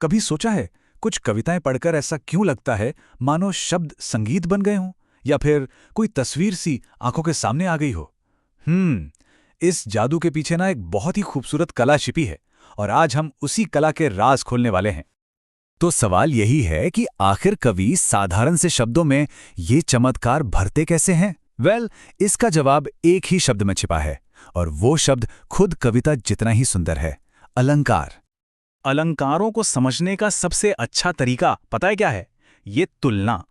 कभी सोचा है, कुछ कविताएं पढ़कर ऐसा क्यों लगता है मानो शब्द संगीत बन गए हों, या फिर कोई तस्वीर सी आंखों के सामने आ गई हो। इस जादू के पीछे ना एक बहुत ही खूबसूरत कला छिपी है, और आज हम उसी कला के राज खोलने वाले हैं। तो सवाल यही है कि आखिर कवि साधारण से शब्दों में ये चमत्कार भरते कैसे हैं? इसका जवाब एक ही शब्द में छिपा है, और वो शब्द खुद कविता जितना ही सुंदर है: अलंकार। अलंकारों को समझने का सबसे अच्छा तरीका पता है क्या है? ये तुलना।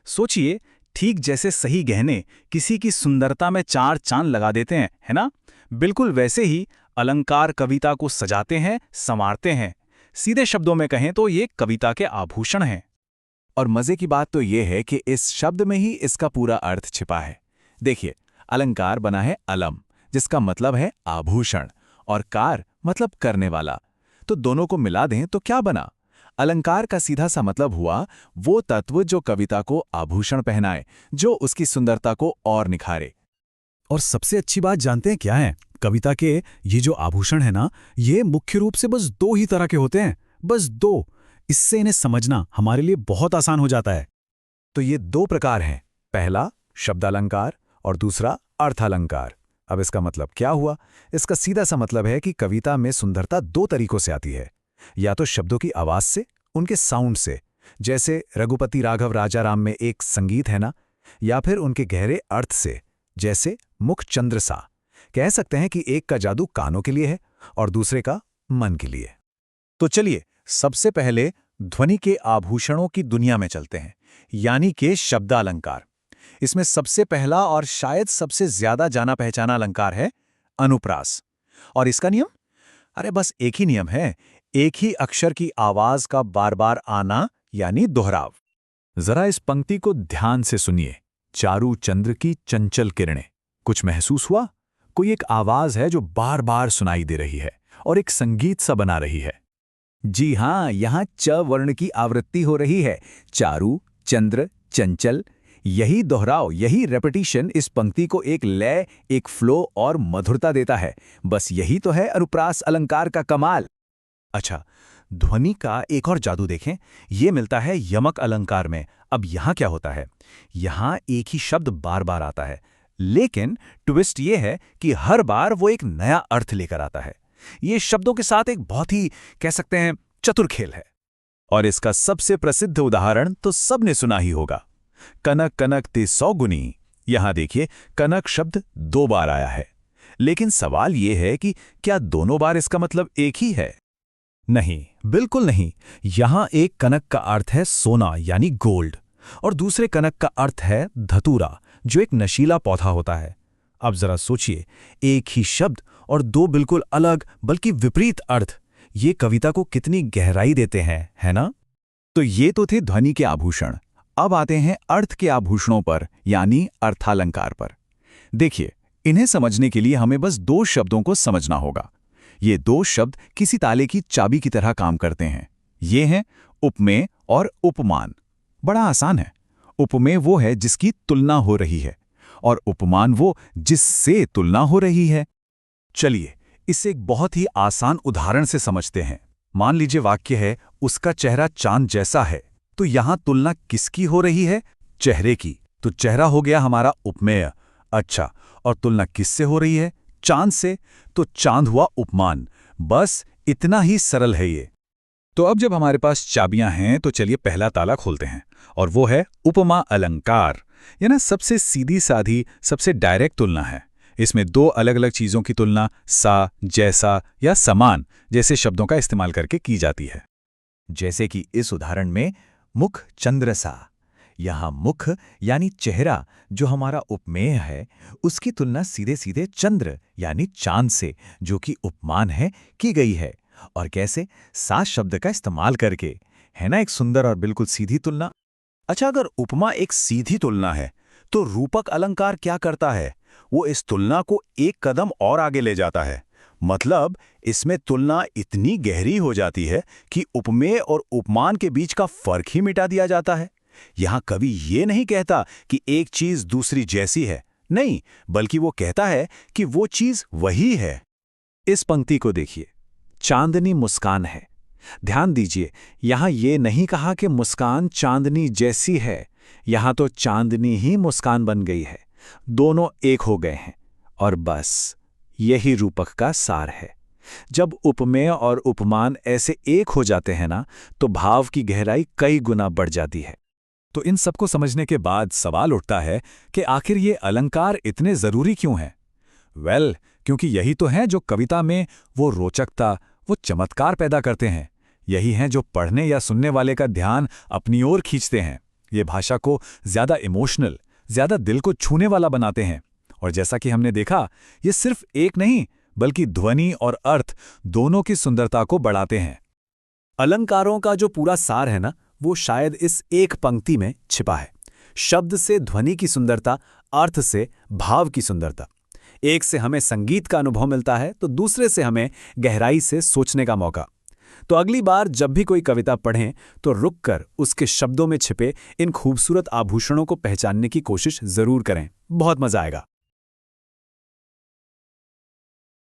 सोचिए, ठीक जैसे सही गहने किसी की सुंदरता में चार चांद लगा देते हैं, है ना? बिल्कुल वैसे ही अलंकार कविता को सजाते हैं, संवारते हैं। सीधे शब्दों में कहें तो ये कविता के आभूषण हैं। और मजे की बात तो ये है कि इस शब्द में ही इसका पूरा अर्थ छिपा है। देखिए, अलंकार बना है अलम, जिसका मतलब है आभूषण, और कार मतलब करने वाला। तो दोनों को मिला दें तो क्या बना? अलंकार का सीधा सा मतलब हुआ वो तत्व जो कविता को आभूषण पहनाए, जो उसकी सुंदरता को और निखारे। और सबसे अच्छी बात जानते हैं क्या है? कविता के ये जो आभूषण है ना, ये मुख्य रूप से बस दो ही तरह के होते हैं, बस दो। इससे इन्हें समझना हमारे लिए बहुत आसान हो जाता है। तो ये दो प्रकार हैं, पहला शब्दालंकार और दूसरा अर्थालंकार। अब इसका मतलब क्या हुआ? इसका सीधा सा मतलब है कि कविता में सुंदरता दो तरीकों से आती है, या तो शब्दों की आवाज से, उनके साउंड से, जैसे रघुपति राघव राजाराम में एक संगीत है ना, या फिर उनके गहरे अर्थ से, जैसे मुख चंद्र सा। कह सकते हैं कि एक का जादू कानों के लिए है और दूसरे का मन के लिए। तो चलिए, सबसे पहले ध्वनि के आभूषणों की दुनिया में चलते हैं, यानी कि शब्दालंकार। इसमें सबसे पहला और शायद सबसे ज्यादा जाना पहचाना अलंकार है अनुप्रास। और इसका नियम? अरे बस एक ही नियम है, एक ही अक्षर की आवाज का बार बार आना, यानी दोहराव। जरा इस पंक्ति को ध्यान से सुनिए। चारू चंद्र की चंचल किरणें। कुछ महसूस हुआ? कोई एक आवाज है जो बार बार सुनाई दे रही है और एक संगीत सा बना रही है। जी हां, यहां च वर्ण की आवृत्ति हो रही है। चारू, चंद्र, चंचल। यही दोहराव, यही रेपिटिशन इस पंक्ति को एक लय, एक फ्लो और मधुरता देता है। बस यही तो है अनुप्रास अलंकार का कमाल। अच्छा, ध्वनि का एक और जादू देखें। ये मिलता है यमक अलंकार में। अब यहां क्या होता है? यहां एक ही शब्द बार बार आता है, लेकिन ट्विस्ट ये है कि हर बार वो एक नया अर्थ लेकर आता है। ये शब्दों के साथ एक बहुत ही, कह सकते हैं, चतुर खेल है। और इसका सबसे प्रसिद्ध उदाहरण तो सबने सुना ही होगा, कनक कनक ते सौगुनी। यहां देखिए, कनक शब्द दो बार आया है, लेकिन सवाल यह है कि क्या दोनों बार इसका मतलब एक ही है? नहीं, बिल्कुल नहीं। यहां एक कनक का अर्थ है सोना यानी गोल्ड, और दूसरे कनक का अर्थ है धतूरा, जो एक नशीला पौधा होता है। अब जरा सोचिए, एक ही शब्द और दो बिल्कुल अलग बल्कि विपरीत अर्थ, ये कविता को कितनी गहराई देते हैं, है ना? तो ये तो थे ध्वनि के आभूषण। अब आते हैं अर्थ के आभूषणों पर, यानी अर्थालंकार पर। देखिए, इन्हें समझने के लिए हमें बस दो शब्दों को समझना होगा। ये दो शब्द किसी ताले की चाबी की तरह काम करते हैं। ये हैं उपमेय और उपमान। बड़ा आसान है। उपमेय वो है जिसकी तुलना हो रही है, और उपमान वो जिससे तुलना हो रही है। चलिए, इसे एक बहुत ही आसान उदाहरण से समझते हैं। मान लीजिए वाक्य है, उसका चेहरा चांद जैसा है। तो यहां तुलना किसकी हो रही है? चेहरे की। तो चेहरा हो गया हमारा उपमेय। अच्छा, और तुलना किससे हो रही है? चांद से। तो चांद हुआ उपमान। बस इतना ही सरल है ये। तो अब जब हमारे पास चाबियां हैं, तो चलिए पहला ताला खोलते हैं, और वो है उपमा अलंकार। यह ना सबसे सीधी साधी, सबसे डायरेक्ट तुलना है। इसमें दो अलग अलग चीजों की तुलना सा, जैसा या समान जैसे शब्दों का इस्तेमाल करके की जाती है। जैसे कि इस उदाहरण में मुख चंद्र सा। यहां मुख यानी चेहरा, जो हमारा उपमेय है, उसकी तुलना सीधे सीधे चंद्र यानी चांद से, जो कि उपमान है, की गई है। और कैसे? सा शब्द का इस्तेमाल करके। है ना एक सुंदर और बिल्कुल सीधी तुलना। अच्छा, अगर उपमा एक सीधी तुलना है, तो रूपक अलंकार क्या करता है? वो इस तुलना को एक कदम और आगे ले जाता है। मतलब इसमें तुलना इतनी गहरी हो जाती है कि उपमेय और उपमान के बीच का फर्क ही मिटा दिया जाता है। यहां कवि ये नहीं कहता कि एक चीज दूसरी जैसी है, नहीं, बल्कि वो कहता है कि वो चीज वही है। इस पंक्ति को देखिए, चांदनी मुस्कान है। ध्यान दीजिए, यहां ये नहीं कहा कि मुस्कान चांदनी जैसी है। यहां तो चांदनी ही मुस्कान बन गई है। दोनों एक हो गए हैं। और बस यही रूपक का सार है। जब उपमेय और उपमान ऐसे एक हो जाते हैं ना, तो भाव की गहराई कई गुना बढ़ जाती है। तो इन सबको समझने के बाद सवाल उठता है कि आखिर ये अलंकार इतने जरूरी क्यों हैं? क्योंकि यही तो हैं जो कविता में वो रोचकता, वो चमत्कार पैदा करते हैं। यही हैं जो पढ़ने या सुनने वाले का ध्यान अपनी ओर खींचते हैं। ये भाषा को ज्यादा इमोशनल, ज्यादा दिल को छूने वाला बनाते हैं। और जैसा कि हमने देखा, ये सिर्फ एक नहीं, बल्कि ध्वनि और अर्थ दोनों की सुंदरता को बढ़ाते हैं। अलंकारों का जो पूरा सार है ना, वो शायद इस एक पंक्ति में छिपा है। शब्द से ध्वनि की सुंदरता, अर्थ से भाव की सुंदरता। एक से हमें संगीत का अनुभव मिलता है, तो दूसरे से हमें गहराई से सोचने का मौका। तो अगली बार जब भी कोई कविता पढ़ें, तो रुककर उसके शब्दों में छिपे इन खूबसूरत आभूषणों को पहचानने की कोशिश जरूर करें। बहुत मजा आएगा।